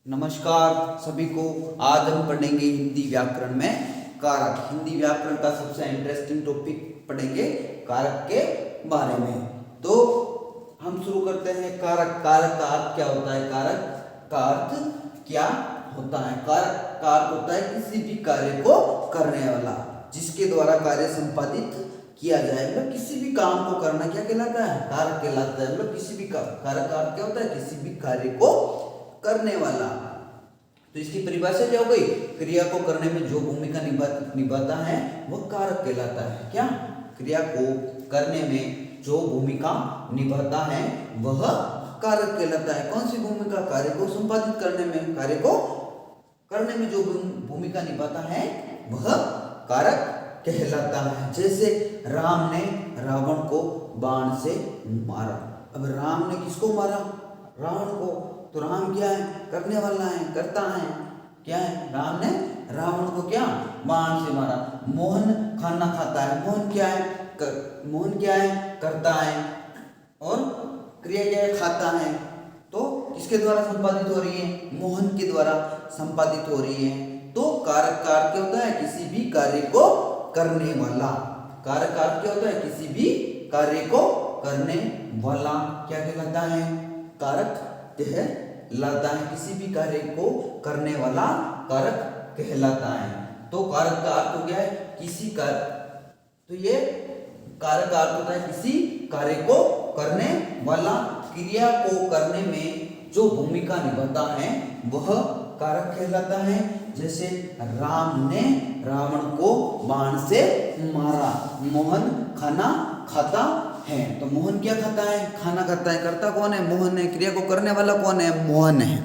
नमस्कार सभी को। आज हम पढ़ेंगे हिंदी व्याकरण में कारक। हिंदी व्याकरण का सबसे इंटरेस्टिंग टॉपिक पढ़ेंगे कारक के बारे में। तो हम शुरू करते हैं। कारक कारक का अर्थ क्या होता है? कारक का अर्थ क्या होता है? कारक का अर्थ होता है किसी भी कार्य को करने वाला, जिसके द्वारा कार्य संपादित किया जाए। मतलब किसी भी काम को करना क्या कहलाता है? कारक कहलाता है। मतलब किसी भी कारक का अर्थ क्या होता है? किसी भी कार्य को करने वाला। तो इसकी परिभाषा क्या हो गई? क्रिया को करने में जो भूमिका निभाता है वह कारक कहलाता है। क्या? क्रिया को करने में जो भूमिका निभाता है वह कारक कहलाता है। कौन सी भूमिका? कार्य को संपादित करने में, कार्य को करने में जो भूमिका निभाता है वह कारक कहलाता है। जैसे राम ने रावण को बाण से मारा। अब राम ने किसको मारा? रावण को। तो राम क्या है? करने वाला है, करता है। क्या है? राम ने रावण को क्या? बाण से मारा। मोहन खाना खाता है। मोहन क्या है? मोहन क्या है? करता है। और क्रिया क्या है? खाता है। तो किसके द्वारा संपादित हो रही है? मोहन के द्वारा संपादित हो रही है। तो कारक का अर्थ क्या होता है? किसी भी कार्य को करने वाला। कारक का अर्थ क्या होता है? किसी भी कार्य को करने वाला क्या कहलाता है? कारक कहलाता है। किसी भी कार्य को करने वाला कारक कहलाता है। तो कारक का अर्थ हो गया है किसी कार्य। तो ये कारक का अर्थ होता है किसी कार्य को करने वाला। क्रिया को करने में जो भूमिका निभाता है वह कारक कहलाता है। जैसे राम ने रावण को बाण से मारा। मोहन खाना खाता है। तो मोहन क्या खाता है? खाना खाता है। करता कौन है? मोहन है। क्रिया को करने वाला कौन है? मोहन है।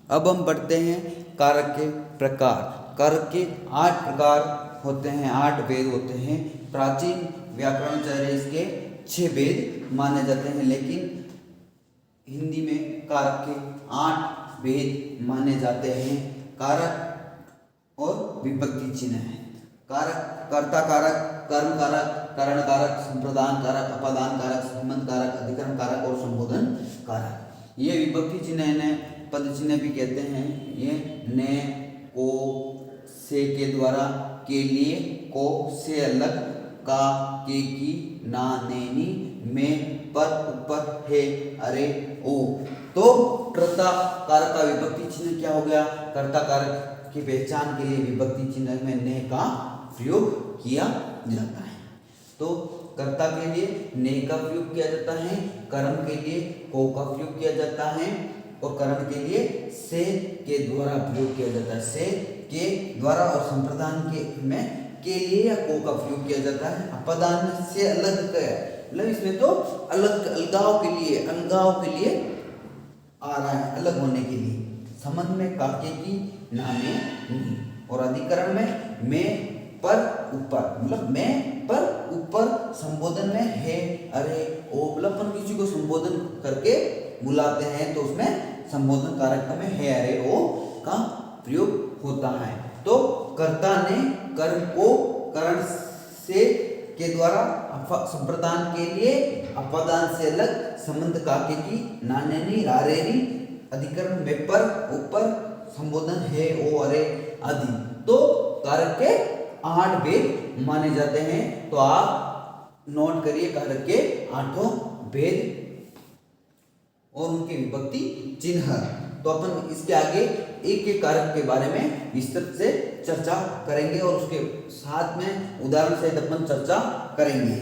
अब हम पढ़ते हैं कारक के प्रकार। कारक के 8 प्रकार होते हैं, 8 भेद होते हैं। प्राचीन व्याकरणाचार्य इसके 6 भेद माने जाते हैं, लेकिन हिंदी में कारक के 8 भेद माने जाते हैं। कारक और विभक्ति चिन्ह है। कारक कर्ता कारक, कर्म कारक, करण कारक, संप्रदान कारक, अपादान कारक, संबंध कारक, अधिकरण कारक और संबोधन कारक। ये विभक्ति चिन्ह है, पद चिन्ह भी कहते हैं। ये ने, को, से के द्वारा, के लिए, को से अलग, का, के की, ना, नेनी, में, पर, ऊपर, है, अरे, ओ। तो कर्ता कारक का विभक्ति चिन्ह क्या हो गया? कर्ता कारक की पहचान के लिए विभक्ति चिन्ह में ने का प्रयोग किया जाता है। तो कर्ता के लिए ने का प्रयोग किया जाता है, कर्म के लिए को का प्रयोग किया जाता है और करण के लिए से के द्वारा प्रयोग किया जाता है। से के द्वारा और संप्रदान के में के लिए या को का प्रयोग किया जाता है। अपदान से अलग का, मतलब इसमें तो अलगाव के लिए आ रहा है, अलग होने के लिए। संबंध में काके की, नामे, नी। और अधिकरण में पर, ऊपर, मतलब में पर, ऊपर। संबोधन में है, अरे, ओ। मतलब अपन किसी को संबोधन करके बुलाते हैं तो उसमें संबोधन कारक में है, अरे, ओ का प्रयोग होता है। तो कर्ता ने कर्म को करण से के द्वारा, संप्रदान के लिए अपादान से अलग, संबंध काके की, नानेनी, रारेनी, अधिकरण में पर, ऊपर, संबोधन है, ओ, अरे आदि। तो कारक के 8 भेद माने जाते हैं। तो आप नोट करिए कारक के 8 भेद और उनके विभक्ति चिन्ह। तो अपन इसके आगे एक एक कारक के बारे में विस्तृत से चर्चा करेंगे और उसके साथ में उदाहरण सहित अपन चर्चा करेंगे।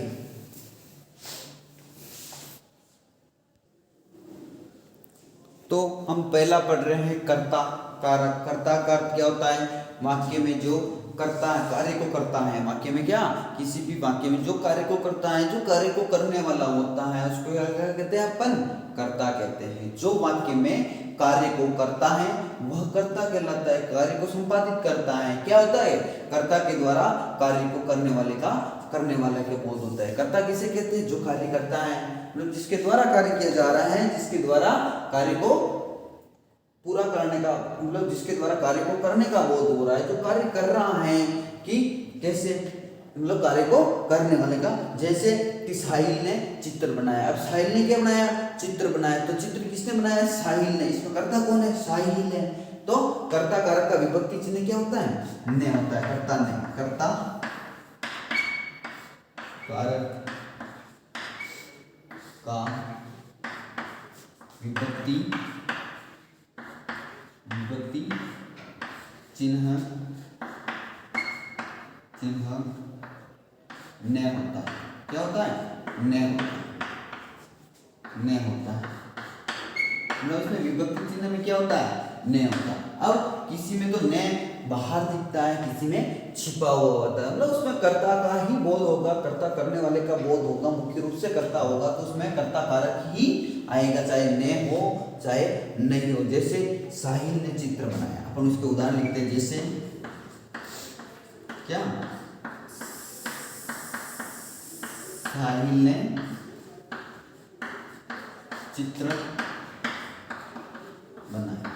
तो हम पहला पढ़ रहे हैं कर्ता कारक। कर्ता का अर्थ क्या होता है? वाक्य में जो करता है, कार्य को करता है। वाक्य में क्या? किसी भी वाक्य में जो कार्य को करता है, जो कार्य को करने वाला होता है, उसको क्या कहते हैं? अपन कर्ता कहते हैं। जो वाक्य में कार्य को करता है वह कर्ता कहलाता है। कार्य को संपादित करता है, क्या होता है? कर्ता के द्वारा कार्य को करने वाले का बोध होता है। कर्ता किसे कहते हैं? जो कार्य करता है, मतलब जिसके द्वारा कार्य किया जा रहा है, जिसके द्वारा कार्य को पूरा करने का, मतलब जिसके द्वारा कार्य को करने का बोध हो रहा है, जो कार्य कर रहा है कि कैसे, मतलब कार्य को करने वाले का। जैसे साहिल ने चित्र बनाया। अब साहिल ने क्या बनाया? चित्र बनाया। तो चित्र किसने बनाया? साहिल ने। इसमें कर्ता कौन है? साहिल है। तो कर्ता कारक का विभक्ति चिन्ह क्या होता है? ने होता है। कर्ता ने, कर्ता कारक का विभक्ति चिन्ह ने होता है। क्या होता है? ने होता है। ने होता है। मतलब इसमें विभक्ति चिन्ह में क्या होता है? ने होता है। अब किसी में तो ने बाहर दिखता है, किसी में छिपा हुआ होता है। मतलब उसमें कर्ता का ही बोध होगा, कर्ता करने वाले का बोध होगा, मुख्य रूप से कर्ता होगा। तो उसमें कर्ता कारक ही आएगा, चाहे ने हो चाहे नहीं हो। जैसे साहिल ने चित्र बनाया, अपन उसके उदाहरण लिखते हैं। जैसे क्या? साहिल ने चित्र बनाया।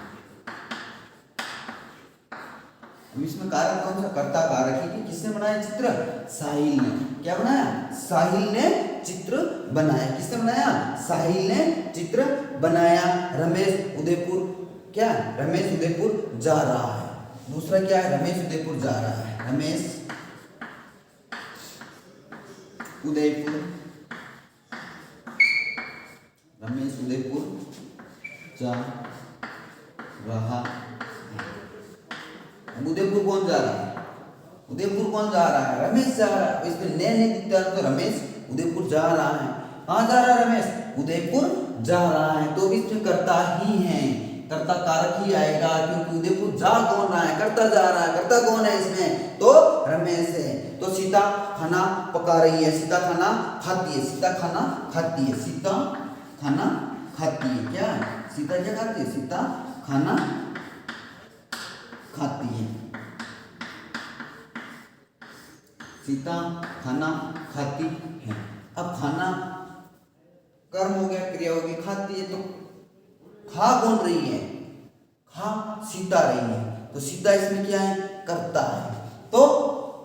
इसमें कारक कौन सा? कर्ता कारक ही। कि किसने बनाया चित्र? साहिल ने। क्या बनाया? साहिल ने चित्र बनाया। किसने बनाया? साहिल ने चित्र बनाया। रमेश उदयपुर, क्या? रमेश उदयपुर जा रहा है। दूसरा क्या है? रमेश उदयपुर जा रहा है। रमेश उदयपुर जा रहा है। उदयपुर कौन जा रहा है? उदयपुर कौन जा रहा है? रमेश जा रहा है। इसमें ने नहीं दिखता तो रमेश उदयपुर जा रहा है। कहाँ जा रहा है रमेश? उदयपुर जा रहा है। तो इसमें कर्ता ही है, कर्ता कारक ही आएगा, क्योंकि उदयपुर जा कौन रहा है? कर्ता जा रहा है। कर्ता कौन है इसमें? तो रमेश है। तो सीता खाना पका रही है। सीता खाना खाती है। सीता खाना खाती है। सीता खाना खाती है। क्या है? सीता क्या खाती है? सीता खाना खाती है। सीता खाना खाती है। अब खाना कर्म हो गया, क्रिया हो गई, खाती है। तो खा कौन रही है? खा सीता रही है। तो सीता इसमें क्या है? कर्ता है।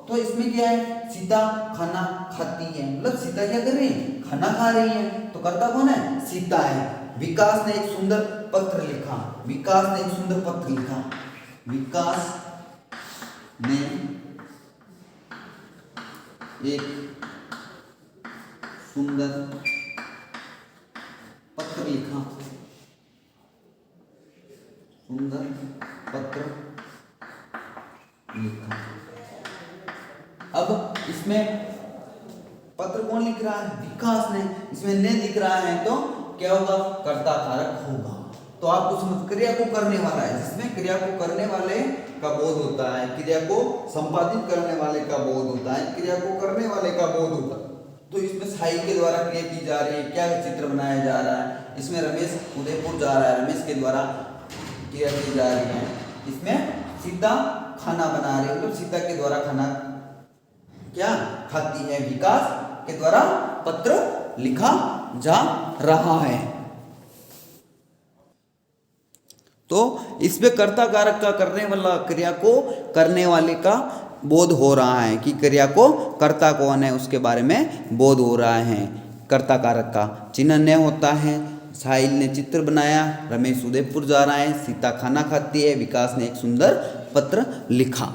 तो इसमें क्या है? सीता खाना खाती है, मतलब सीता क्या कर रही है? खाना खा रही है। तो कर्ता कौन है? सीता है। विकास ने एक सुंदर पत्र लिखा। विकास ने एक सुंदर पत्र लिखा। विकास ने एक सुंदर पत्र लिखा। सुंदर पत्र लिखा। अब इसमें पत्र कौन लिख रहा है? विकास ने। इसमें ने दिख रहा है तो क्या होगा? कर्ता कारक होगा। तो आपको समझ, क्रिया को करने वाला है, जिसमें क्रिया को करने वाले का बोध होता है, क्रिया को संपादित करने वाले का बोध होता है, क्रिया को करने वाले का बोध होता है। तो इसमें साहिल के द्वारा क्रिया की जा रही है। क्या चित्र बनाया जा रहा है? इसमें रमेश उदयपुर जा रहा है, रमेश के द्वारा क्रिया की जा रही है। इसमें सीता खाना बना रही है, मतलब सीता के द्वारा खाना क्या खाती है। विकास के द्वारा पत्र लिखा जा रहा है। तो इसमें कर्ता कारक का करने वाला, क्रिया को करने वाले का बोध हो रहा है, कि क्रिया को कर्ता कौन है उसके बारे में बोध हो रहा है। कर्ता कारक का चिन्ह ने होता है। साहिल ने चित्र बनाया, रमेश उदयपुर जा रहा है, सीता खाना खाती है, विकास ने एक सुंदर पत्र लिखा।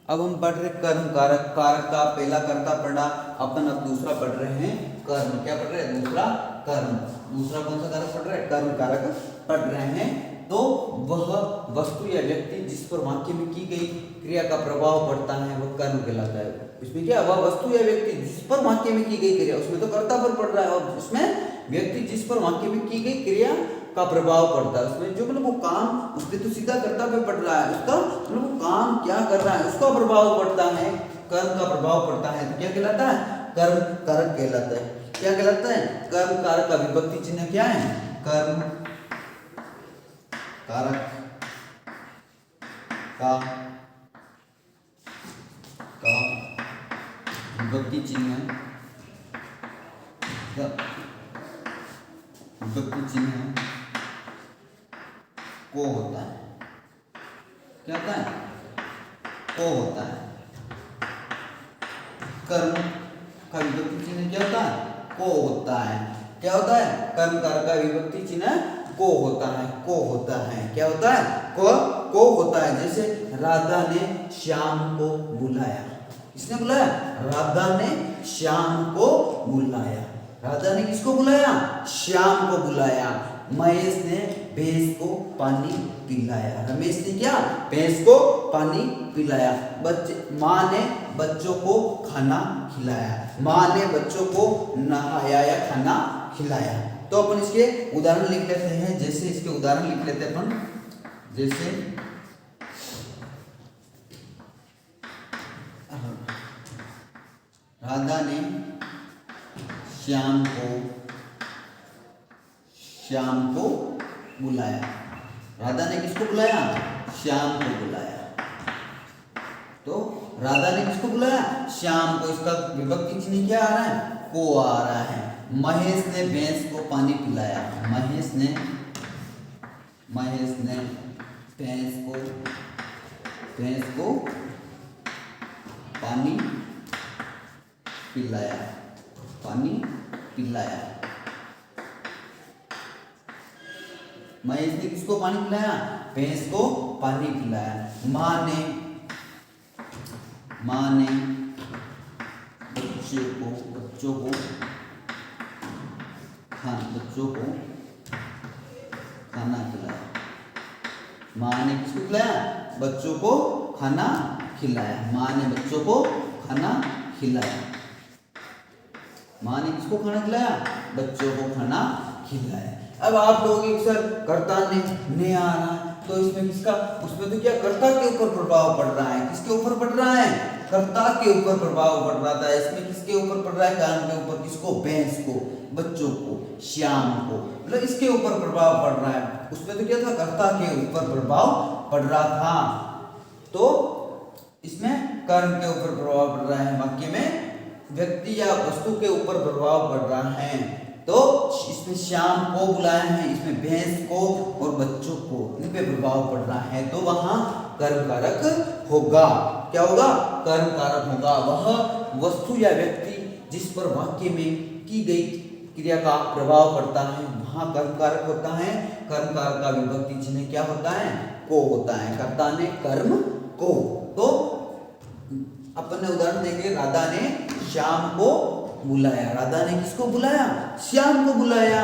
अब हम पढ़ रहे कर्म कारक। कारक का पहला कर्ता पढ़ा अपन, अब दूसरा पढ़ रहे हैं कर्म। क्या पढ़ रहे हैं? दूसरा कर्म। दूसरा कौन सा कारक पढ़ रहे हैं? कर्म कारक पढ़ रहे हैं। तो वह वस्तु या व्यक्ति जिस पर वाक्य में की गई क्रिया का प्रभाव पड़ता है वह कर्म कहलाता है। इसमें क्या? वह वस्तु या व्यक्ति जिस पर वाक्य में की गई क्रिया, उसमें तो कर्ता पर पड़ रहा है, और उसमें व्यक्ति जिस पर वाक्य में की गई क्रिया का प्रभाव पड़ता है, उसमें जो मतलब वो काम उसके तो सीधा कर्ता पे पड़ रहा है, उसका मतलब वो काम क्या कर रहा है उसका प्रभाव पड़ता है, कर्म का प्रभाव पड़ता है। तो क्या कहलाता है? कर्म कारक कहलाता है। क्या कहलाता है? कर्म कारक का विभक्ति चिन्ह क्या है? कर्म कारक का विभक्ति चिन्ह, विभक्ति चिन्ह को होता है। क्या होता है? को होता है। कर्म का विभक्ति चिन्ह क्या होता है? को होता है। क्या होता है? कर्म कारक का विभक्ति चिन्ह को होता है, को होता है। क्या होता है? को होता है। जैसे राधा ने श्याम को बुलाया। किसने बुलाया? राधा ने श्याम को बुलाया। राधा ने किसको बुलाया? श्याम को बुलाया। महेश ने भैंस को पानी पिलाया। रमेश ने क्या? भैंस को पानी पिलाया। माँ ने बच्चों को खाना खिलाया। माँ ने बच्चों को नहाया या खाना खिलाया। तो अपन इसके उदाहरण लिख लेते हैं। जैसे इसके उदाहरण लिख लेते हैं अपन, जैसे राधा ने श्याम को बुलाया। राधा ने किसको बुलाया? श्याम को बुलाया। तो राधा ने किसको बुलाया? श्याम को। इसका विभक्ति चिन्ह क्या आ रहा है? को आ रहा है। महेश ने भैंस को पानी पिलाया। महेश ने भैंस को पानी पिलाया। महेश ने किसको पानी पिलाया? भैंस को पानी पिलाया। माँ ने बच्चों को खाना खिलाया। माँ ने किसको खिलाया? बच्चों को खाना खिलाया। माँ ने बच्चों को खाना खिलाया। माँ ने किसको खाना खिलाया? बच्चों को खाना खिलाया। अब आप कहोगे सर कर्ता ने आ रहा है, तो इसमें किसका? उसमें तो क्या कर्ता के ऊपर प्रभाव पड़ रहा है। किसके ऊपर पड़ रहा है? कर्ता के ऊपर प्रभाव पड़ रहा था। इसमें किसके ऊपर पड़ रहा है? कान के ऊपर। किसको? भैंस को, बच्चों को, श्याम को, मतलब इसके ऊपर प्रभाव पड़ रहा है। उसमें तो क्या था? कर्ता के ऊपर प्रभाव पड़ रहा था। तो इसमें कर्म के ऊपर प्रभाव पड़ रहा है। वाक्य में व्यक्ति या वस्तु के ऊपर प्रभाव पड़ रहा है। तो इसमें श्याम को बुलाया है, इसमें भैंस को और बच्चों को, इन पे प्रभाव पड़ रहा है। तो वहां कर्म कारक होगा। क्या होगा? कर्म कारक होगा। वह वस्तु या व्यक्ति जिस पर वाक्य में की गई क्रिया का प्रभाव पड़ता है, वहां कर्म कारक होता है। कर्म कारक का विभक्ति चिन्ह क्या होता है? को होता है। कर्ता ने कर्म को। तो अपन ने उदाहरण देखे, राधा ने श्याम को बुलाया। राधा ने किसको बुलाया? श्याम को बुलाया।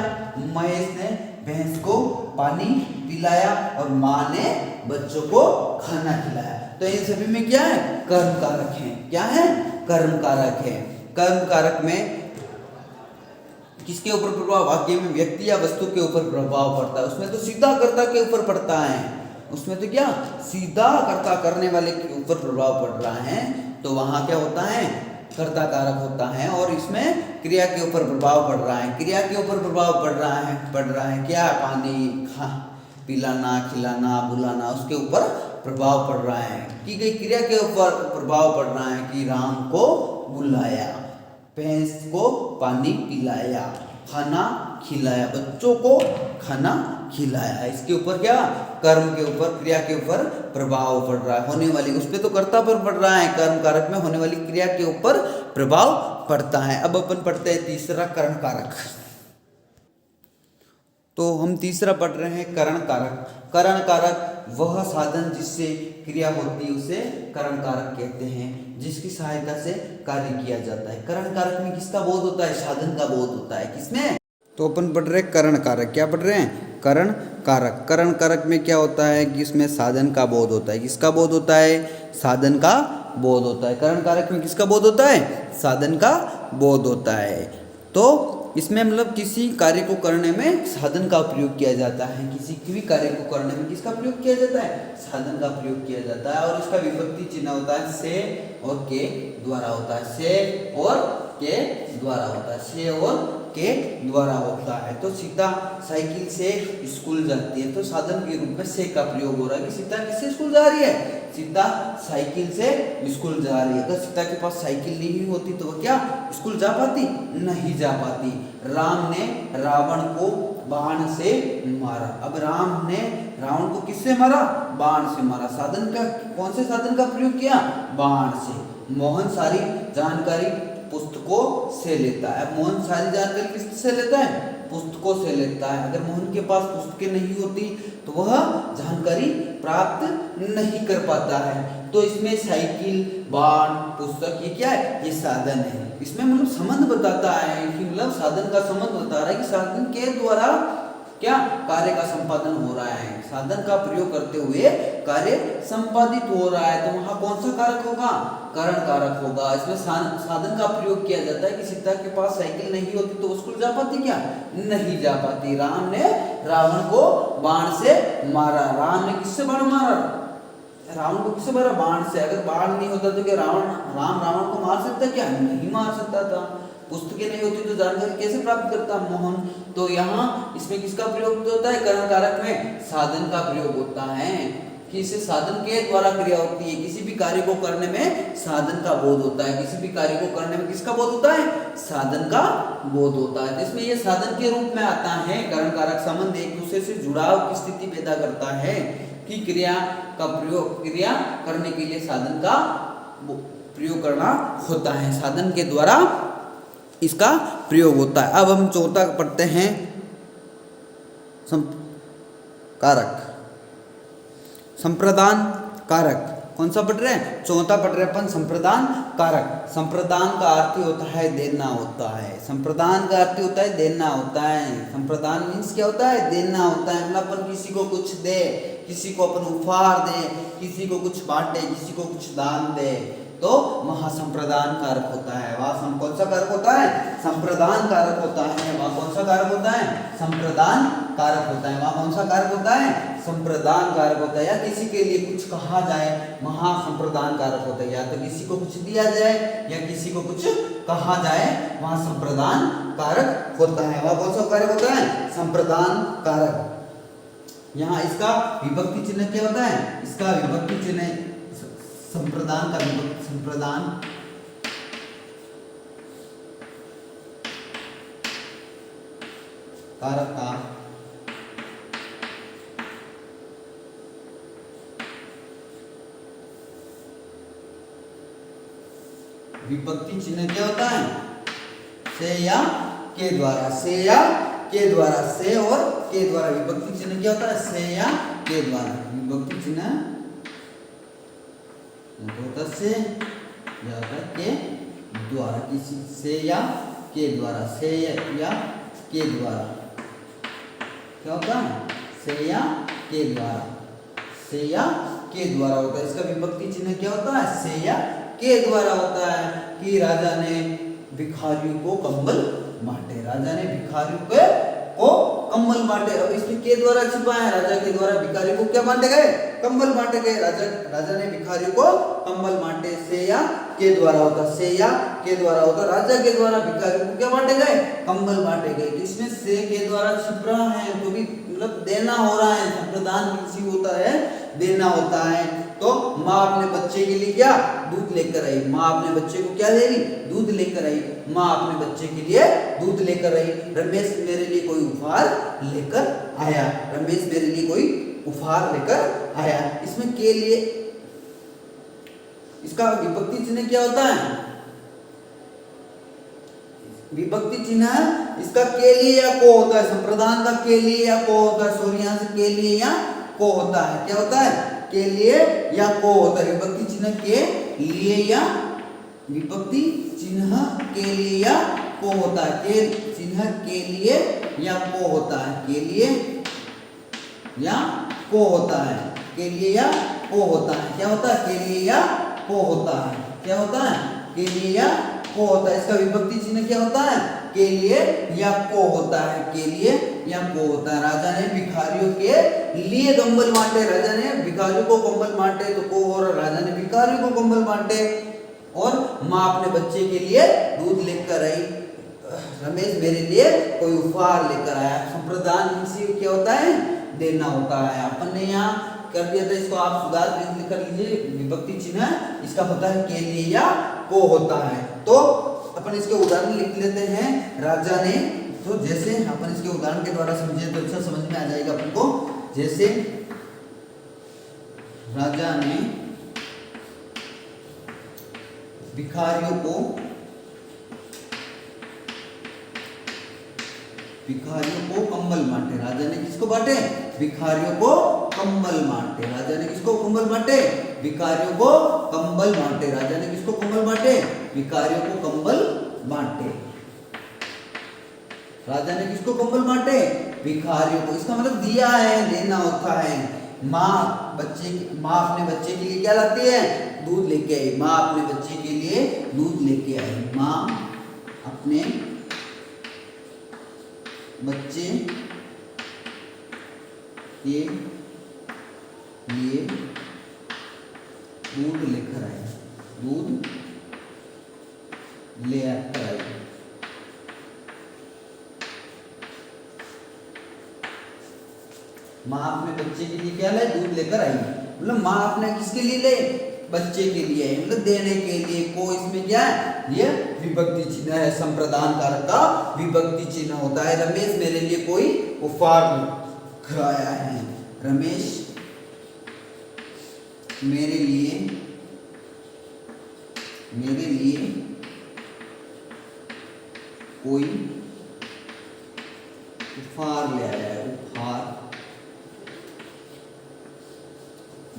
महेश ने भैंस को पानी पिलाया और माँ ने बच्चों को खाना खिलाया। तो इन सभी में क्या है? कर्म कारक है। क्या है? कर्म कारक है। कर्म कारक में किसके ऊपर प्रभाव? वाक्य में व्यक्ति या वस्तु के ऊपर प्रभाव पड़ता है। उसमें तो सीधा कर्ता के ऊपर पड़ता है। उसमें तो क्या? सीधा कर्ता करने वाले के ऊपर प्रभाव पड़ रहा है। तो वहां क्या होता है? कर्ता कारक होता है। और इसमें क्रिया के ऊपर प्रभाव पड़ रहा है। क्रिया के ऊपर प्रभाव पड़ रहा है क्या? पानी पिलाना, खिलाना, बुलाना, उसके ऊपर प्रभाव पड़ रहा है। की गई क्रिया के ऊपर प्रभाव पड़ रहा है कि राम को बुलाया, भैंस को पानी पिलाया, खाना खिलाया, बच्चों को खाना खिलाया। इसके ऊपर क्या? कर्म के ऊपर, क्रिया के ऊपर प्रभाव पड़ रहा है। होने वाली, उस पर तो कर्ता पर पड़ रहा है। कर्म कारक में होने वाली क्रिया के ऊपर प्रभाव पड़ता है। अब अपन पढ़ते हैं तीसरा करण कारक। तो हम तीसरा पढ़ रहे हैं करण कारक। करण कारक वह साधन जिससे क्रिया होती है उसे करण कारक कहते हैं, जिसकी सहायता से कार्य किया जाता है। करण कारक में किसका बोध होता है? साधन का बोध होता है। किसमें? तो अपन पढ़ रहे हैं करण कारक। क्या पढ़ रहे हैं? करण कारक। करण कारक में क्या होता है कि इसमें साधन का बोध होता है। किसका बोध होता है? साधन का बोध होता है। करण कारक में किसका बोध होता है? साधन का बोध होता है। तो इसमें मतलब किसी कार्य को करने में साधन का प्रयोग किया जाता है। किसी भी कार्य को करने में किसका प्रयोग किया जाता है? साधन का प्रयोग किया जाता है। और इसका विभक्ति चिन्ह होता है से और के द्वारा होता है। से और के द्वारा होता है। से और के द्वारा होता है। तो सीता साइकिल से स्कूल जाती है, तो साधन के रूप में से का प्रयोग हो रहा है कि सीता किससे स्कूल जा रही है? सीता साइकिल से स्कूल जा रही है। अगर सीता के पास साइकिल नहीं होती तो वह क्या स्कूल जा पाती? नहीं जा पाती। राम ने रावण को बाण से मारा। अब राम ने रावण को किससे मारा? बाण से मारा। साधन का, कौन से साधन का प्रयोग किया? बाण से। मोहन सारी जानकारी पुस्तकों से लेता है। मोहन सारी जानकारी किससे लेता है? पुस्तकों से लेता है। अगर मोहन के पास पुस्तकें नहीं होती तो वह जानकारी प्राप्त नहीं कर पाता है। तो इसमें साइकिल, बाण, पुस्तक ये क्या है? ये साधन है। इसमें मतलब संबंध बताता है कि मतलब साधन का संबंध बता रहा है कि साधन के द्वारा क्या कार्य का संपादन हो रहा है। साधन का प्रयोग करते हुए कार्य संपादित हो रहा है। तो वहां कौन सा कारक होगा? करण कारक होगा। इसमें साधन का प्रयोग किया जाता है कि सीता के पास साइकिल नहीं होती तो वो स्कूल जा पाती क्या? नहीं जा पाती। राम ने रावण को बाण से मारा। राम ने किससे बाण मारा? रावण को किससे मारा? बाण से। अगर बाण नहीं होता तो क्या रावण को मार सकता? क्या नहीं मार सकता था। पुस्तकें नहीं होती तो जानकारी कैसे प्राप्त करता मोहन? तो यहाँ इसमें किसका प्रयोग होता है? करण कारक में साधन का प्रयोग होता है कि इसे साधन के द्वारा क्रिया होती है। किसी भी कार्य को करने में साधन का बोध होता है। किसी भी कार्य को करने में किसका बोध होता है? साधन का बोध होता है। तो इसमें ये साधन के रूप में आता है। करण कारक संबंध एक दूसरे से जुड़ाव की स्थिति पैदा करता है कि क्रिया करने के लिए साधन का प्रयोग करना होता है। साधन के द्वारा इसका प्रयोग होता है। अब हम चौथा पढ़ते हैं कारक, संप्रदान कारक। कौन सा पढ़ रहे हैं? चौथा पढ़ रहे अपन संप्रदान कारक। संप्रदान का अर्थ होता है देना होता है। संप्रदान का अर्थ होता है देना होता है। संप्रदान मीन्स क्या होता है? देना होता है। मतलब अपन किसी को कुछ दे, किसी को अपन उपहार दे, किसी को कुछ बांटे, किसी को कुछ दान दे तो वहाँ संप्रदान कारक होता है। वहाँ कौन सा कारक होता है? संप्रदान कारक होता है। वहाँ कौन सा कारक होता है? संप्रदान कारक होता है। वहाँ कौन सा कारक होता है? संप्रदान कारक होता है। या किसी के लिए कुछ कहा जाए वहाँ संप्रदान कारक होता है। या तो किसी को कुछ दिया जाए या किसी को कुछ कहा जाए वहाँ संप्रदान कारक होता है। वहाँ कौन सा कारक होता है? संप्रदान कारक। यहाँ इसका विभक्ति चिन्ह क्या होता है? इसका विभक्ति चिन्ह संप्रदान का संप्रदान कारक का विभक्ति चिन्ह क्या होता है? से या के द्वारा। से या के द्वारा। से और के द्वारा विभक्ति चिन्ह क्या होता है? से या के द्वारा। विभक्ति चिन्ह होता से या होता है के द्वारा। किसी से या के द्वारा। से या के द्वारा क्या होता है? से या के द्वारा। से या के द्वारा होता है। इसका विभक्ति चिन्ह क्या होता है? से या के द्वारा होता है कि राजा ने भिखारियों को कंबल बांटे। राजा ने भिखारियों को कंबल बांटे। अब इसमें के द्वारा छिपा है। राजा के द्वारा भिखारियों को क्या बांटे गए? कंबल बांटे गए। राजा ने भिखारियों को कंबल बांटे। से या के द्वारा होता। से या के द्वारा होता। राजा के द्वारा भिखारियों को क्या बांटे गए? कंबल बांटे गए। तो इसमें से के द्वारा छिप रहा है तो भी मतलब देना हो रहा है। संप्रदान किसी होता है देना होता है। तो माँ अपने बच्चे के लिए क्या? दूध लेकर आई। माँ अपने बच्चे को क्या दे रही? दूध लेकर आई। माँ अपने बच्चे के लिए दूध लेकर आई। रमेश मेरे लिए कोई उपहार लेकर आया। रमेश मेरे लिए कोई उपहार लेकर आया। इसमें के लिए इसका विभक्ति चिन्ह क्या होता है? विभक्ति चिन्ह इसका के लिए या को होता है। संप्रदान का के लिए या को होता है। सॉरी यहाँ से के लिए या को होता है। क्या होता है? के लिए या को होता है। विभक्ति चिन्ह के लिए या विभक्ति चिन्ह के लिए या को होता है। के चिन्ह के लिए या को होता है। के लिए या को होता है। के लिए या को होता है। क्या होता है? के लिए या को होता है। क्या होता है? के लिए या को होता है। इसका विभक्ति चिन्ह क्या होता है? के लिए या को होता है। के लिए या को होता है। राजा ने भिखारियों के लिए कंबल बांटे। राजा ने भिखारियों को कंबल बांटे तो को, और राजा ने भिखारियों को कंबल बांटे। और माँ अपने बच्चे के लिए दूध लेकर आई। रमेश मेरे लिए कोई उपहार लेकर आया। संप्रदान इनसे क्या होता है? देना होता है। अपन ने यहाँ कर दिया था, इसको आप सुधार कर लीजिए। विभक्ति चिन्ह इसका होता है के लिए या को होता है। तो अपन इसके उदाहरण लिख लेते हैं। राजा ने, तो जैसे अपन इसके उदाहरण के द्वारा समझे तो अच्छा समझ में आ जाएगा अपन को। जैसे राजा ने भिखारियों को भिखारियों को कंबल बांटे। राजा ने किसको बांटे? भिखारियों को कंबल बांटे। राजा ने किसको कंबल बांटे? भिखारियों को कंबल बांटे। राजा ने किसको कंबल बांटे? भिखारियों को कंबल बांटे। राजा ने किसको कंबल बांटे? भिखारियों को। इसका मतलब दिया है, देना होता है। माँ अपने बच्चे के लिए क्या लाती है? दूध लेके आई। माँ अपने बच्चे के लिए दूध लेके आई। माँ अपने बच्चे के लिए दूध लेकर आई। दूध ले आकर आई। माँ अपने बच्चे के लिए क्या लाई? दूध लेकर आई। मतलब माँ अपने किसके लिए ले? बच्चे के लिए आई, मतलब देने के लिए। को इसमें क्या है? ये विभक्ति चिन्ह है। संप्रदान कारक का विभक्ति चिन्ह होता है। रमेश मेरे लिए कोई उपहार लाया है। रमेश मेरे लिए कोई उपहार ले आया है। उपहार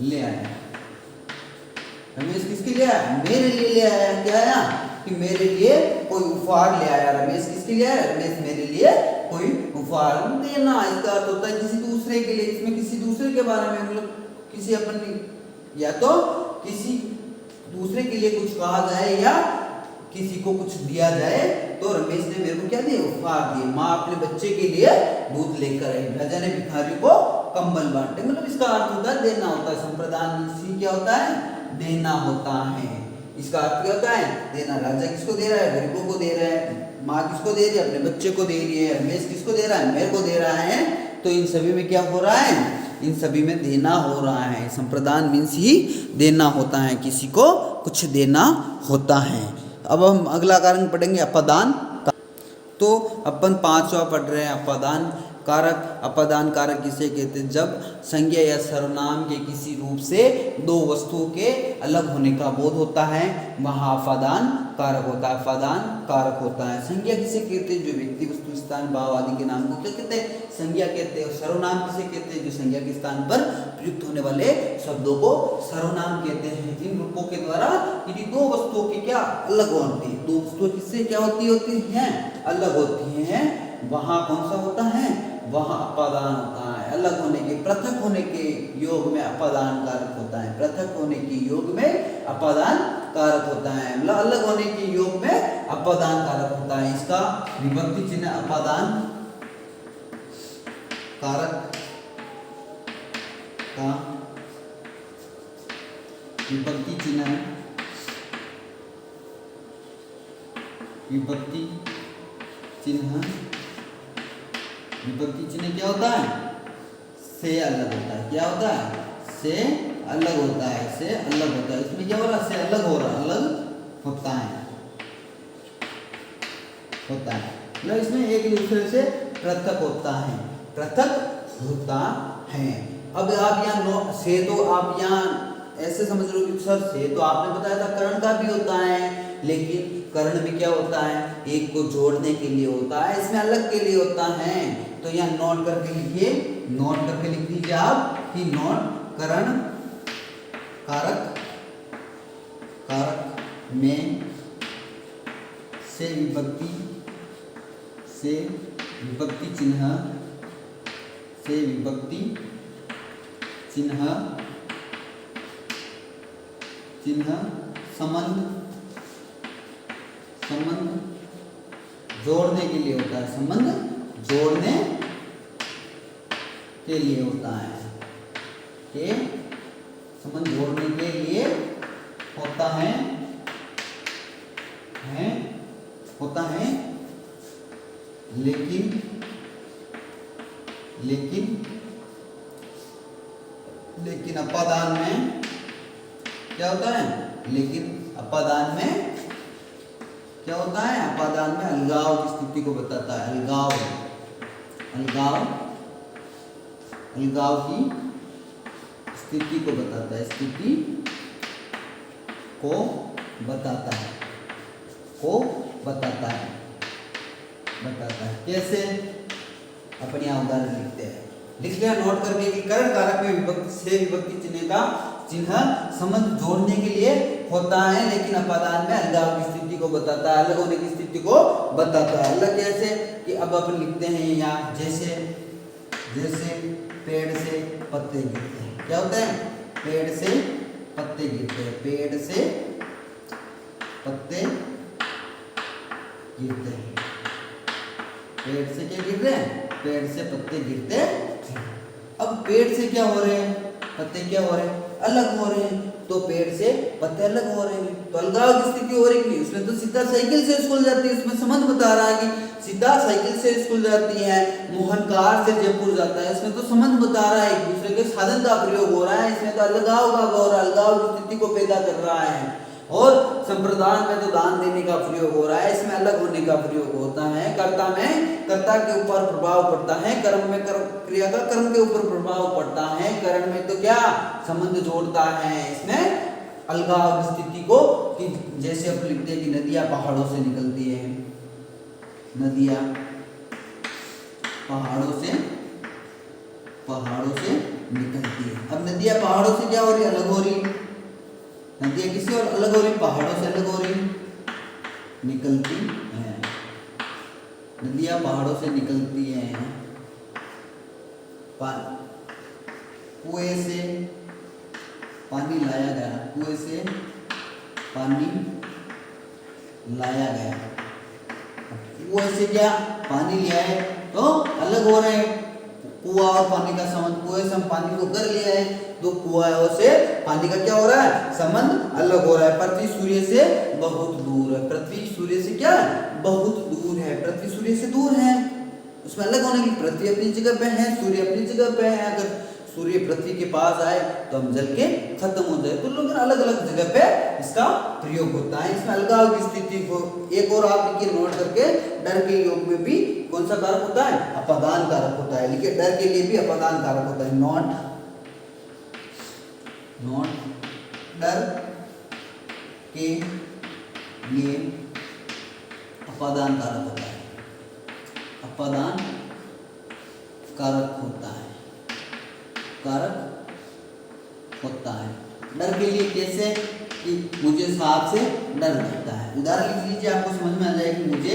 ले आया। रमेश किसके लिए आया? मेरे लिए ले आया। क्या आया? कि मेरे लिए कोई उपहार ले आया। रमेश किसके लिए आया? रमेश मेरे लिए कोई उपहार देना। इसका अर्थ होता है किसी दूसरे के लिए। इसमें किसी दूसरे के बारे में, मतलब किसी अपन या तो किसी दूसरे के लिए कुछ कहा जाए या किसी को कुछ दिया जाए। तो रमेश ने मेरे को क्या दिया? उपहार दिए। माँ अपने बच्चे के लिए दूध लेकर आई। राजा ने भिखारियों को कंबल बांटे। मतलब इसका अर्थ होता है देना होता है। संप्रदान क्या होता है? देना होता है। इसका अर्थ क्या होता है? देना। राजा किसको दे रहा है? गरीबों को दे रहा है। माँ किसको दे रही है? अपने बच्चे को दे रही है। रमेश किसको दे रहा है? मेरे को दे रहा है। तो इन सभी में क्या हो रहा है? इन सभी में देना हो रहा है। संप्रदान मीन्स ही देना होता है, किसी को कुछ देना होता है। अब हम अगला कारण पढ़ेंगे अपादान। तो अपन 5वां पढ़ रहे हैं अपादान कारक। अपादान कारक किसे कहते हैं? जब संज्ञा या सर्वनाम के किसी रूप से दो वस्तुओं के अलग होने का बोध होता है, वहाँ अपादान कारक होता है। अपादान कारक होता है। संज्ञा किसे कहते हैं? जो व्यक्ति, वस्तु, स्थान, भाव आदि के नाम को क्या कहते हैं? संज्ञा कहते हैं। और सर्वनाम किसे कहते हैं? जो संज्ञा के स्थान पर प्रयुक्त होने वाले शब्दों को सर्वनाम कहते हैं। इन रूपों के द्वारा यदि दो वस्तुओं की क्या अलग होती है, दो वस्तुएं किससे क्या होती हैं? अलग होती हैं, वहाँ कौन सा होता है? वहाँ अपादान होता है। अलग होने के, पृथक होने के योग में अपादान कारक होता है। पृथक होने के योग में अपादान कारक होता है। मतलब अलग होने के योग में अपादान कारक होता है। इसका विभक्ति चिन्ह अपादान कारक का विभक्ति चिन्ह क्या होता है? से अलग होता है। क्या होता है? से अलग होता है। से अलग होता है। इसमें क्या हो रहा है? से अलग हो रहा है, अलग होता है। मतलब इसमें एक दूसरे से पृथक होता है। अब आप यहाँ से, तो आप यहाँ ऐसे समझ लो कि सर से तो आपने बताया था कर्ण का भी होता है, लेकिन कर्ण में क्या होता है? एक को जोड़ने के लिए होता है, इसमें अलग के लिए होता है। तो यहाँ नोट करके लिख दीजिए आप कि नोट कर्ण कारक में से विभक्ति चिन्ह संबंध जोड़ने के लिए होता है। संबंध जोड़ने के लिए होता है। संबंध जोड़ने के लिए होता है, लेकिन अपादान में क्या होता है? अपादान में अलगाव की स्थिति को बताता है। अलगाव की स्थिति को बताता है। कैसे? अपन यहाँ उदाहरण लिखते हैं। लिख लिया नोट करके कि करण कारक में विभक्ति से विभक्ति चिन्ह का चिन्ह संबंध जोड़ने के लिए होता है, लेकिन अपादान में अलगाव की स्थिति को बताता है, अलग होने की स्थिति को बताता है। अलग कैसे कि अब अपन लिखते हैं यहाँ जैसे जैसे पेड़ से पत्ते गिरते हैं, क्या होता है? पेड़ से पत्ते गिरते हैं, पेड़ से पत्ते गिरते हैं। पेड़ से क्या गिर रहे हैं? पेड़ से पत्ते गिरते हैं। अब पेड़ से क्या हो रहे हैं? पत्ते क्या हो रहे हैं? अलग हो रहे हैं। तो पेड़ से पत्ते अलग हो रहे हैं, तो अलगाव की स्थिति हो रही है। उसमें तो सीता साइकिल से स्कूल जाती है, उसमें संबंध बता रहा है कि सीता साइकिल से स्कूल जाती है, मोहन कार से जयपुर जाता है, इसमें तो संबंध बता रहा है, एक दूसरे के साधन का प्रयोग हो रहा है। इसमें तो अलगाव का और अलगाव की स्थिति को पैदा कर रहा है। और संप्रदान में तो दान देने का प्रयोग हो रहा है, इसमें अलग होने का प्रयोग होता है। कर्ता में कर्ता के ऊपर प्रभाव पड़ता है, कर्म में कर्म क्रिया का कर्म के ऊपर प्रभाव पड़ता है। करण में तो क्या संबंध जोड़ता है, इसमें अलगाव स्थिति को, कि जैसे अपन लिखते हैं कि नदियां पहाड़ों से निकलती है, नदियां पहाड़ों से निकलती है। अब नदियां पहाड़ों से क्या हो रही है? अलग हो रही है। नदियां किसी और अलग हो रही, पहाड़ों से अलग हो रही, निकलती है। नदियां पहाड़ों से निकलती हैं। कुएं से पानी लाया गया, कुएं से पानी लाया गया। कुएं से क्या पानी लिया है तो अलग हो रहे हैं। कुआं और पानी का संबंध, कुएं से हम पानी को कर लिया है, तो कुआं से पानी का क्या हो रहा है? संबंध अलग हो रहा है। पृथ्वी सूर्य से बहुत दूर है, पृथ्वी सूर्य से क्या है? बहुत दूर है, पृथ्वी सूर्य से दूर है, उसमें अलग होने की, पृथ्वी अपनी जगह पे है, सूर्य अपनी जगह पे है। अगर सूर्य पृथ्वी के पास आए तो हम जल के खत्म हो जाए, तो लेकिन अलग अलग जगह पे इसका प्रयोग होता है। इसमें अलगाव की स्थिति को एक और आप लिखिए नोट करके, डर के योग में भी कौन सा कारक होता है? अपादान कारक होता है। लिखिए डर के लिए भी अपादान कारक होता है। नोट डर के लिए अपादान कारक होता है, अपादान कारक होता है, कारक होता है। डर के लिए कैसे कि मुझे सांप से डर लगता है। उदाहरण लिख लीजिए, आपको समझ में आ जाएगा कि मुझे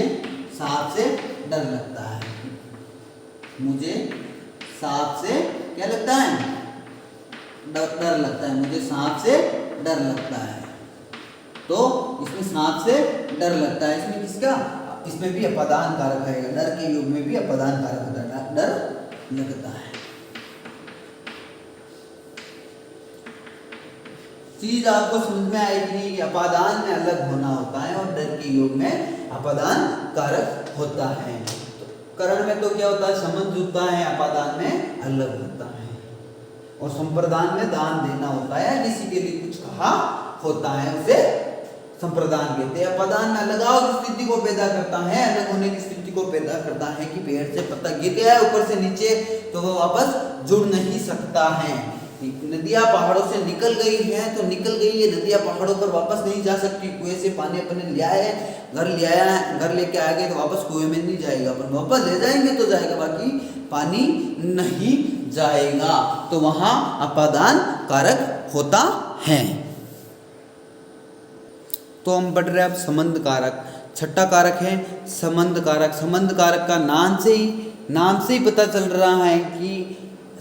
सांप से डर लगता है। मुझे सांप से क्या लगता है? डर लगता है, मुझे सांप से डर लगता है। तो इसमें सांप से डर लगता है, इसमें किसका? इसमें भी अपादान कारक आएगा। डर के योग में भी अपादान कारक होता है, डर लगता है। चीज आपको समझ में आएगी कि अपादान में अलग होना होता है और डर के योग में अपादान कारक होता है। तो करण में तो क्या होता है? संबंध जुड़ता है, अपादान में अलग होता है। और संप्रदान में दान देना होता है, किसी के लिए कुछ कहा होता है, उसे संप्रदान कहते हैं। अपादान में अलगाव की स्थिति को पैदा करता है, अलग होने की स्थिति को पैदा करता है कि पेड़ से पत्ता गिर गया है ऊपर से नीचे तो वो वापस जुड़ नहीं सकता है। नदियां पहाड़ों से निकल गई हैं तो निकल गई है, नदियां पहाड़ों पर वापस नहीं जा सकती। कुएं से पानी अपने लिया है, घर लेके आ गए तो वापस कुएं में नहीं जाएगा, अपन वापस ले जाएंगे तो जाएगा, बाकी पानी नहीं जाएगा। तो वहां अपादान कारक होता है। तो हम बढ़ रहे अब संबंध कारक। छठा कारक है संबंध कारक। संबंध कारक का नाम से ही पता चल रहा है कि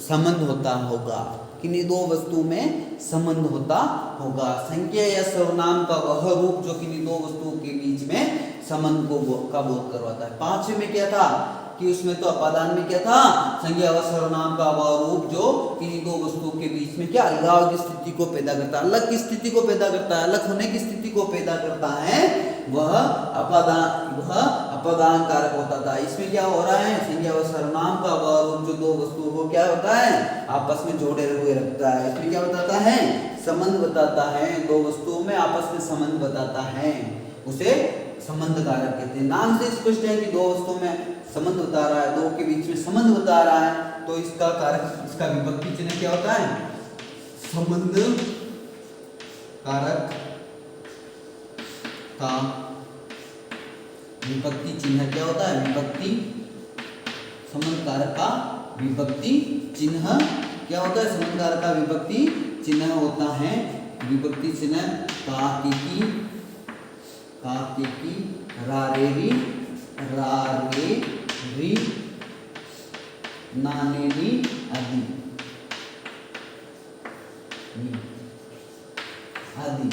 संबंध होता होगा, किन्हीं दो वस्तु में संबंध होता होगा। संज्ञा या सर्वनाम का वह रूप जो किन्हीं दो वस्तुओं के बीच में संबंध का बोध करवाता है। पांचवें में क्या था कि उसमें तो अपादान में क्या था? संज्ञा व सर्वनाम का वह रूप जो किन्हीं दो वस्तुओं के बीच में क्या अलगाव की स्थिति को पैदा करता है, अलग की स्थिति को पैदा करता है, अलग होने की स्थिति को पैदा करता है, वह अपादान कारक होता था। इसमें क्या हो रहा है? संज्ञा व सर्वनाम का वह रूप जो दो वस्तुओं को क्या होता है? आपस में जोड़े हुए रखता है। इसमें क्या बताता है? संबंध बताता है, दो वस्तुओं में आपस में संबंध बताता है, उसे संबंध कारक कहते हैं। नाम से स्पष्ट है कि दो वस्तुओं में संबंध बता रहा है, दो के बीच में संबंध बता रहा है, तो इसका कारक, इसका विभक्ति चिन्ह क्या होता है? संबंध कारक का विभक्ति चिन्ह क्या होता है? विभक्ति संबंध कारक का विभक्ति चिन्ह क्या होता है? संबंध कारक का विभक्ति चिन्ह होता है विभक्ति चिन्ह काकेकी, काकेकी, रारेरी, रारेरी, नानेरी आदि आदि।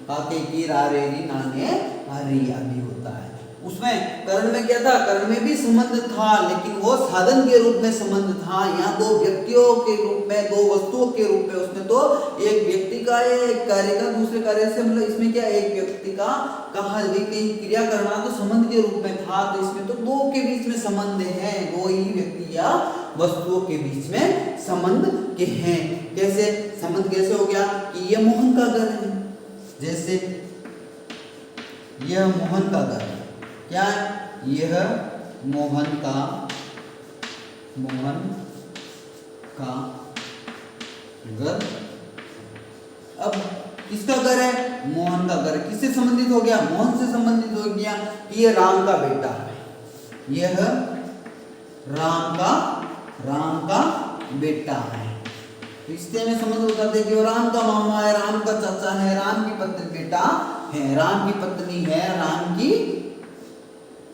काकेकी, रारेरी, नाने आदि आदि होता है। उसमें करण में क्या था? करण में भी संबंध था, लेकिन वो साधन के रूप में संबंध था। यहाँ दो व्यक्तियों के रूप में, दो वस्तुओं के रूप में। उसमें तो एक व्यक्ति का है, एक कार्य का दूसरे कार्य से, मतलब इसमें क्या एक व्यक्ति का कहा कहीं क्रिया करना तो संबंध के रूप में था, तो इसमें तो दो के बीच में संबंध है, दो ही व्यक्ति या वस्तुओं के बीच में संबंध के हैं। कैसे संबंध कैसे हो गया कि यह मोहन का घर है, जैसे यह मोहन का घर है, क्या यह मोहन का घर। अब किसका घर है? मोहन का घर। किससे संबंधित हो गया? मोहन से संबंधित हो गया कि यह राम का बेटा है, यह राम का बेटा है। रिश्ते में संबंध बताते हैं कि वो राम का मामा है, राम का चाचा है, राम की पत्नी बेटा है, राम की पत्नी है, राम की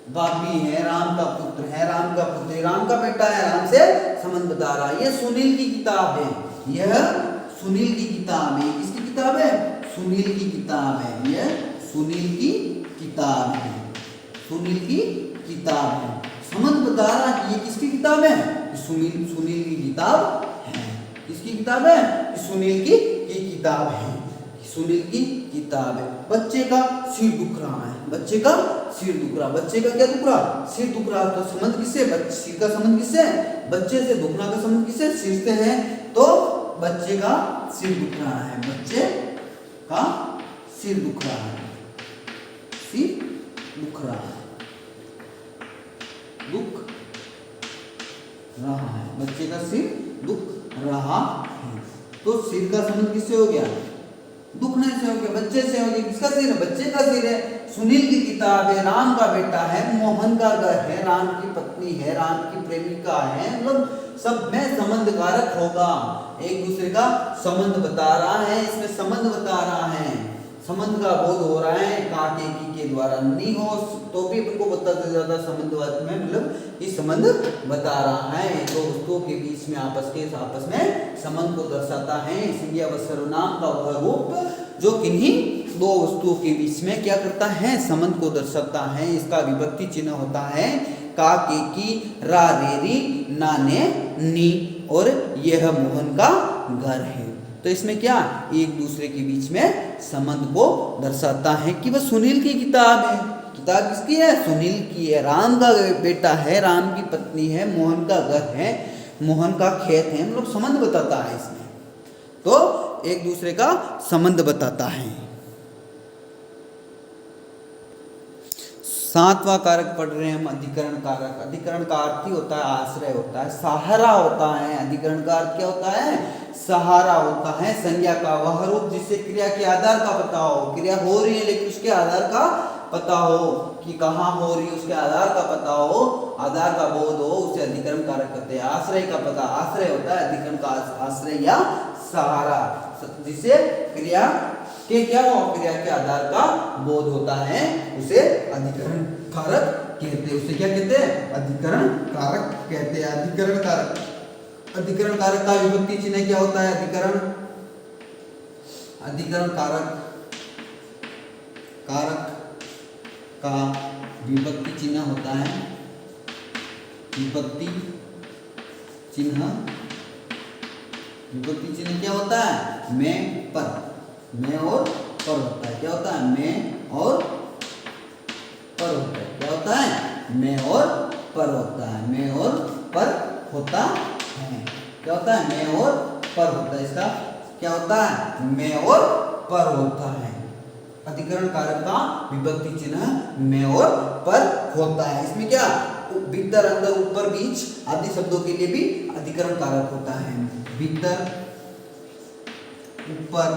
भाभी है, राम का पुत्र है, राम का पुत्र, राम का बेटा है, राम से संबंध बता रहा है। ये सुनील की किताब है, यह सुनील की किताब है। किसकी किताब है? सुनील की किताब है। यह सुनील की किताब है, सुनील की किताब है। संबंध बता रहा है कि ये किसकी किताब है? सुनील की किताब है। किसकी किताब है? सुनील की किताब है, सुनील की किताब है। बच्चे का सिर दुख रहा है, बच्चे का सिर दुख रहा, बच्चे का क्या दुख रहा? सिर दुख रहा। तो संबंध किससे? सिर का संबंध किससे? बच्चे से। दुखना का संबंध किससे? सिर से है। तो बच्चे का सिर दुख रहा है, बच्चे का सिर दुख रहा है, सिर दुख रहा है, दुख रहा है, बच्चे का सिर दुख रहा है। तो सिर का संबंध किससे हो गया? दुखने से हो गया, बच्चे से हो गया। किसका सिर है? बच्चे का सिर है। सुनील की किताब है, राम का बेटा है, मोहन का घर है, राम की पत्नी है, राम की प्रेमिका है, मतलब सब में संबंध कारक होगा। एक दूसरे का संबंध बता रहा है, इसमें संबंध बता रहा है, संबंध का बोध हो रहा है। काकेकी के द्वारा नहीं हो तो भी अपन को बताते ज्यादा संबंधवाद में, मतलब ये संबंध बता रहा है। दो वस्तुओं के बीच में आपस में संबंध को दर्शाता है। संज्ञा व सर्वनाम का वह रूप जो किन्हीं दो वस्तुओं के बीच में क्या करता है? संबंध को दर्शाता है। इसका विभक्ति चिन्ह होता है काकेकी, रारेरी, नाने नी, और यह मोहन का घर है। तो इसमें क्या एक दूसरे के बीच में संबंध को दर्शाता है कि वह सुनील की किताब है। किताब किसकी है? सुनील की है। राम का बेटा है, राम की पत्नी है, मोहन का घर है, मोहन का खेत है, मतलब संबंध बताता है इसमें। तो एक दूसरे का संबंध बताता है। सातवां कारक पढ़ रहे हैं हम, अधिकरण कारक। अधिकरण का अर्थ ही होता है आश्रय होता है, सहारा होता है। अधिकरण का अर्थ क्या होता है? सहारा होता है। संज्ञा का वह रूप जिससे क्रिया के आधार का पता हो, क्रिया हो रही है लेकिन उसके आधार का पता हो कि कहाँ हो रही है, उसके आधार का पता हो, आधार का बोध हो, उसे अधिकरण कारक कहते हैं। आश्रय का पता, आश्रय होता है अधिकरण का आश्रय या सहारा, जिसे क्रिया के क्या हो, क्रिया के आधार का बोध होता है, उसे अधिकरण कारक कहते हैं। उसे क्या कहते हैं? अधिकरण कारक कहते हैं। अधिकरण कारक, अधिकरण कारक का विभक्ति चिन्ह क्या होता है? अधिकरण कारक का विभक्ति चिन्ह होता है, विभक्ति चिन्ह क्या होता है? में पर, में और पर होता है। क्या होता है? में और पर होता है। क्या होता है? में और पर होता है, में और पर होता है। क्या होता है? में और पर होता है। इसका क्या होता है? में और पर होता है। अधिकरण कारक का विभक्ति चिन्ह में और पर होता है। इसमें क्या भीतर, अंदर, ऊपर, बीच आदि शब्दों के लिए भी अधिकरण कारक होता है। भीतर, ऊपर,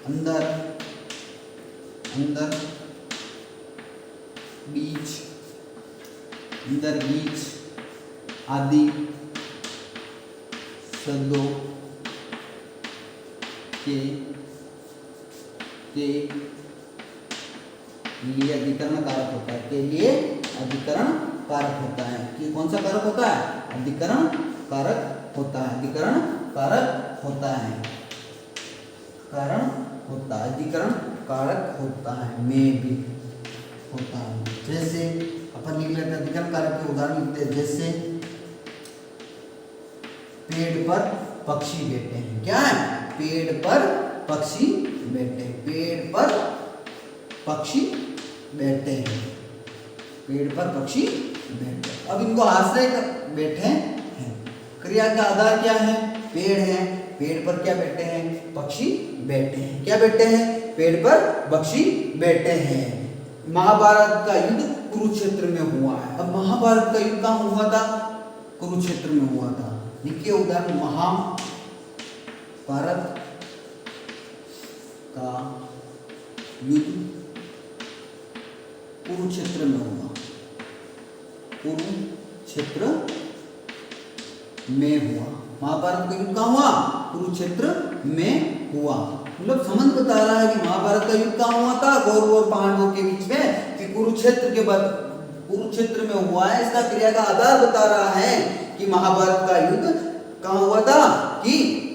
अंदर, बीच, अंदर, बीच आदि शब्दों के लिए अधिकरण कारक होता है। के लिए अधिकरण कारक होता है। कि कौन सा कारक होता है? अधिकरण कारक होता है। अधिकरण कारक होता है। कारण होता है, अधिकरण कारक होता है, में भी होता है। जैसे अपन लिख लेते हैं अधिकरण कारक के उदाहरण लिखते हैं। जैसे पेड़ पर पक्षी बैठे हैं। क्या है? पेड़ पर पक्षी बैठे हैं। पेड़ पर पक्षी बैठे हैं। पेड़ पर पक्षी बैठे। अब इनको आश्रय कर बैठे हैं। क्रिया का आधार क्या है? पेड़ है। पेड़ पर क्या बैठे हैं? पक्षी बैठे हैं। क्या बैठे हैं? पेड़ पर पक्षी बैठे हैं। महाभारत का युद्ध कुरुक्षेत्र में हुआ है। अब महाभारत का युद्ध कहाँ हुआ था? कुरुक्षेत्र में हुआ था। लिखिए उदाहरण, महाभारत का युद्ध कुरुक्षेत्र में हुआ। कुरुक्षेत्र में हुआ। महाभारत का युद्ध कहाँ हुआ? कुरुक्षेत्र में हुआ। मतलब संबंध बता रहा है कि महाभारत का युद्ध कहाँ हुआ था? कौरव और पांडवों के बीच में। कि कुरुक्षेत्र के बाद कुरुक्षेत्र में हुआ है। इसका क्रिया का आधार बता रहा है कि महाभारत का युद्ध कहाँ हुआ था? कि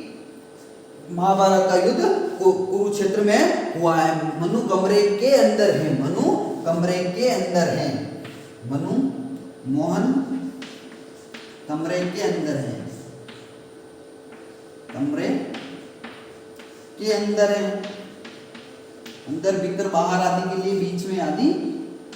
महाभारत का युद्ध कुरुक्षेत्र में हुआ है। मनु कमरे के अंदर है। मनु कमरे के अंदर है। मनु मोहन कमरे के अंदर है। कमरे के अंदर है। अंदर, भीतर, बाहर आदि के लिए, बीच में आदि,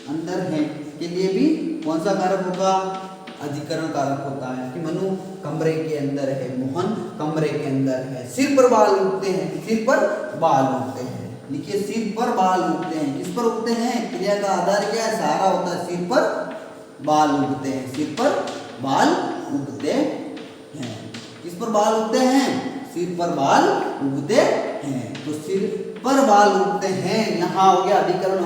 अंदर है के लिए भी कौन सा कारक होगा? अधिकरण कारक होता है। कि मनु कमरे के अंदर है। मोहन कमरे के अंदर है। सिर पर बाल उगते हैं। सिर पर बाल उगते हैं। लिखिए, सिर पर बाल उगते हैं। किस पर उगते हैं? क्रिया का आधार क्या है? सहारा होता है। सिर पर बाल उगते हैं। सिर पर बाल उगते हैं। किस पर बाल उगते हैं? सिर पर बाल उगते हैं। तो सिर पर बाल उगते हैं, यहाँ हो गया अधिकरण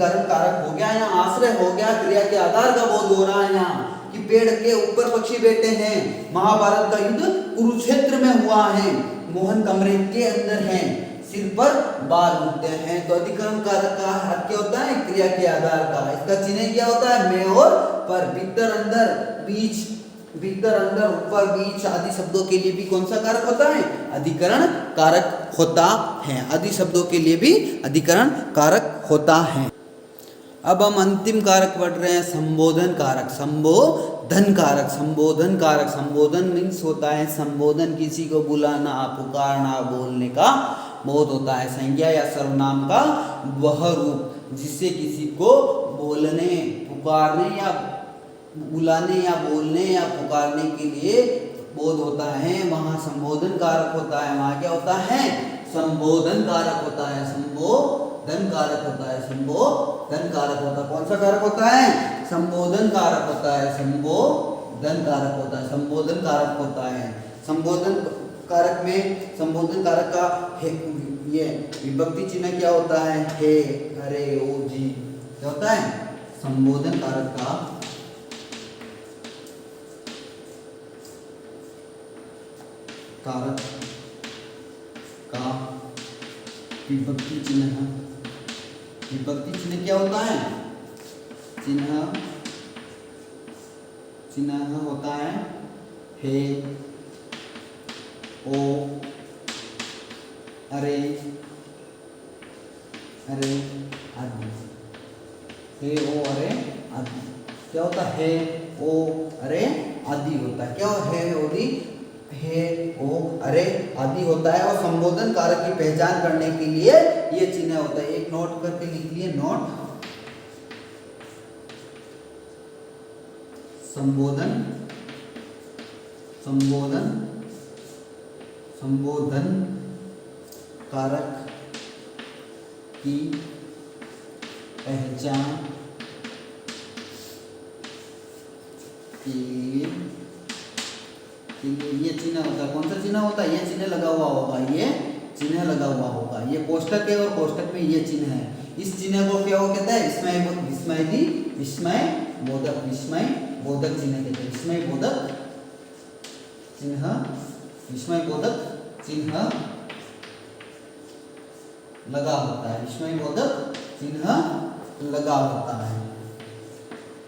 कारक हो गया। यहाँ आश्रय हो गया। क्रिया के आधार का बोध हो रहा है यहाँ कि पेड़ के ऊपर पक्षी बैठे हैं। महाभारत का युद्ध कुरुक्षेत्र में हुआ है। मोहन कमरे के अंदर है। सिर पर बाल उगते हैं। तो अधिकरण कारक का अर्थ क्या होता है? क्रिया के आधार का। इसका चिन्ह क्या होता है? में और पर। भीतर, अंदर, बीच, भीतर, अंदर, ऊपर, बीच आदि शब्दों के लिए भी कौन सा कारक होता है? अधिकरण कारक होता है। आदि शब्दों के लिए भी अधिकरण कारक होता है। अब हम अंतिम कारक पढ़ रहे हैं, संबोधन कारक। संबोधन कारक। संबोधन कारक, संबोधन मीन्स होता है संबोधन, किसी को बुलाना, पुकारना, बोलने का बोध होता है। संज्ञा या सर्वनाम का वह रूप जिससे किसी को बोलने, पुकारने या बुलाने या बोलने या पुकारने के लिए बोध होता है, वहाँ संबोधन कारक होता है। वहाँ क्या होता है? संबोधन कारक होता है। संबोधन कारक होता है। संबोधन कारक होता है। कौन सा कारक होता है? संबोधन कारक होता है। संबोधन कारक होता है। संबोधन कारक होता है। संबोधन कारक में, संबोधन कारक का ये विभक्ति चिन्ह क्या होता है? हे, अरे, ओ, जी। क्या होता है? संबोधन कारक का कारक का विभक्ति चिन्ह। विभक्ति चिन्ह क्या होता है? चिन्ह होता है हे, ओ, अरे, आदि। हे, ओ, अरे, आदि। क्या होता है? हे, ओ, अरे, आदि होता है। क्या है? हे, ओ, अरे, आदि होता है। और संबोधन कारक की पहचान करने के लिए ये चिन्ह होता है। एक नोट करके लिख लिए, नोट। संबोधन कारक की पहचान के लिए ये चिन्ह होता है। कौन सा चिन्ह होता है? ये चिन्ह लगा हुआ होगा। ये चिन्ह लगा हुआ होगा। ये कोष्टक है और कोष्टक में ये चिन्ह है। इस चिन्ह को क्या वो कहता है, विस्मय बोधक चिन्ह कहते हैं। विस्मय बोधक चिन्ह लगा होता है, विस्मय बोधक चिन्ह लगा होता है।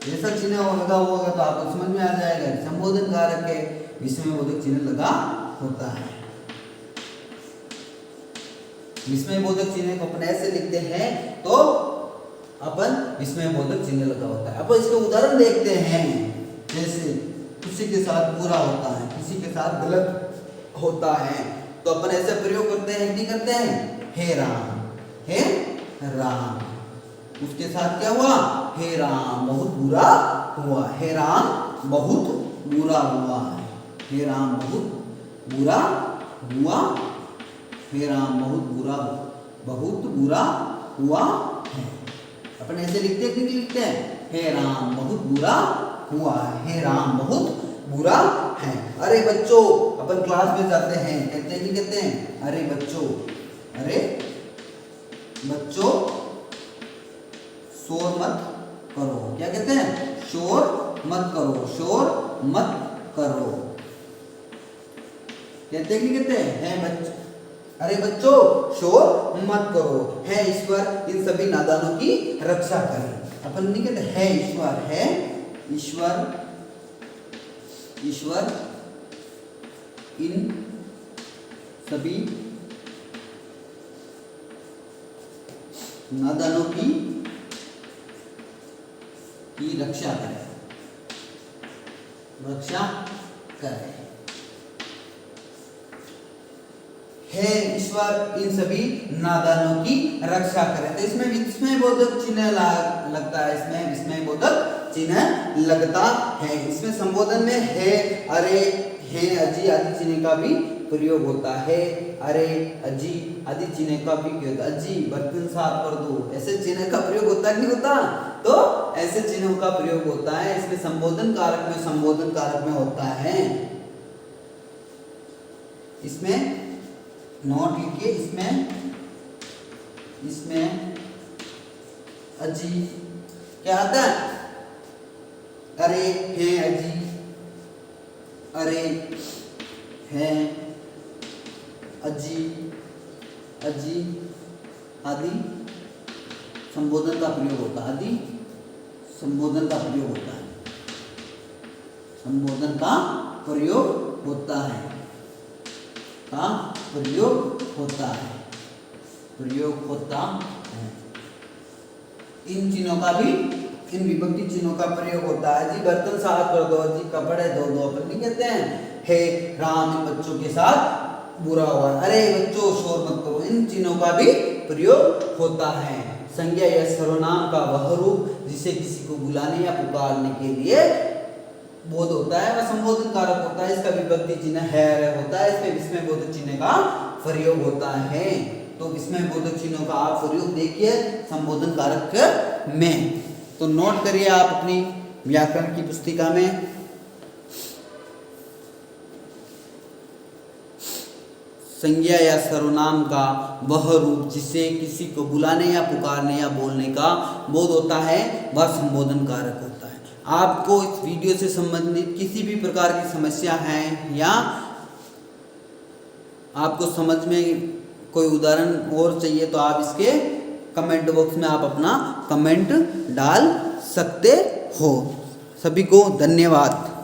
जैसा चिन्ह लगा होगा तो आपको समझ में आ जाएगा संबोधन कारक के विस्मय बोधक चिन्ह लगा होता है। विस्मय बोधक चिन्ह को अपन ऐसे लिखते हैं तो अपन विस्मय बोधक चिन्ह लगा होता है। अब इसके उदाहरण देखते हैं। जैसे किसी के साथ बुरा होता है, किसी के साथ गलत होता है, तो अपन ऐसे प्रयोग करते हैं कि करते हैं, हे राम। उसके साथ क्या हुआ, हे राम बहुत बुरा हुआ, हे राम बहुत बुरा हुआ है, हे राम बहुत बुरा हुआ, हे राम बहुत बुरा हुआ है। अपन ऐसे लिखते हैं कि नहीं लिखते हैं, हे राम बहुत बुरा हुआ है, हे राम बहुत बुरा है। अरे बच्चों, अपन क्लास में जाते हैं, कहते हैं कि कहते हैं, अरे बच्चों शोर मत करो। क्या कहते हैं, शोर मत करो। कहते हैं कि कहते हैं, अरे बच्चों शोर मत करो, है ईश्वर इन सभी नादानों की रक्षा करे। अपन नहीं कहते है ईश्वर इन सभी नादानों की रक्षा करे। हे ईश्वर इन सभी नादानों की रक्षा करे। तो इसमें विस्मय बोधक चिन्ह लगता है, इसमें विस्मय बोधक चिन्ह लगता है। इसमें संबोधन में है, अरे, हे, अजी आदि चिन्ह का भी प्रयोग होता है। अरे, अजी आदि चिन्ह का भी प्रयोग, अजी बर्तन साफ कर दो, ऐसे चिन्ह का प्रयोग होता है नहीं होता, तो ऐसे चिन्हों का प्रयोग होता है। इसमें संबोधन कारक में होता है। इसमें नोट लिखिए, इसमें अजी क्या आता है, अरे है अजी, अरे है अजी आदि संबोधन का प्रयोग होता है, संबोधन का प्रयोग होता है। इन चिन्हों का भी, इन विभक्ति चिन्हों का प्रयोग होता है। जी बर्तन साफ कर दो, जी कपड़े धो दो, अपन नहीं कहते हैं, हे राम इन बच्चों के साथ बुरा हुआ, अरे बच्चों शोर मत करो, इन चिन्हों का भी प्रयोग होता है। संज्ञा या सर्वनाम का वह रूप जिसे किसी को बुलाने या पुकारने के लिए बोध होता है, वह संबोधन कारक होता है। इसका विभक्ति चिन्ह है होता है, इसमें विस्मय बोधक चिन्ह का प्रयोग होता है। तो विस्मय बोधक चिन्हों का आप प्रयोग देखिए संबोधन कारक में। तो नोट करिए आप अपनी व्याकरण की पुस्तिका में। संज्ञा या सर्वनाम का वह रूप जिसे किसी को बुलाने या पुकारने या बोलने का बोध होता है, वह संबोधन कारक होता है। आपको इस वीडियो से संबंधित किसी भी प्रकार की समस्या है या आपको समझ में कोई उदाहरण और चाहिए तो आप इसके कमेंट बॉक्स में आप अपना कमेंट डाल सकते हो। सभी को धन्यवाद।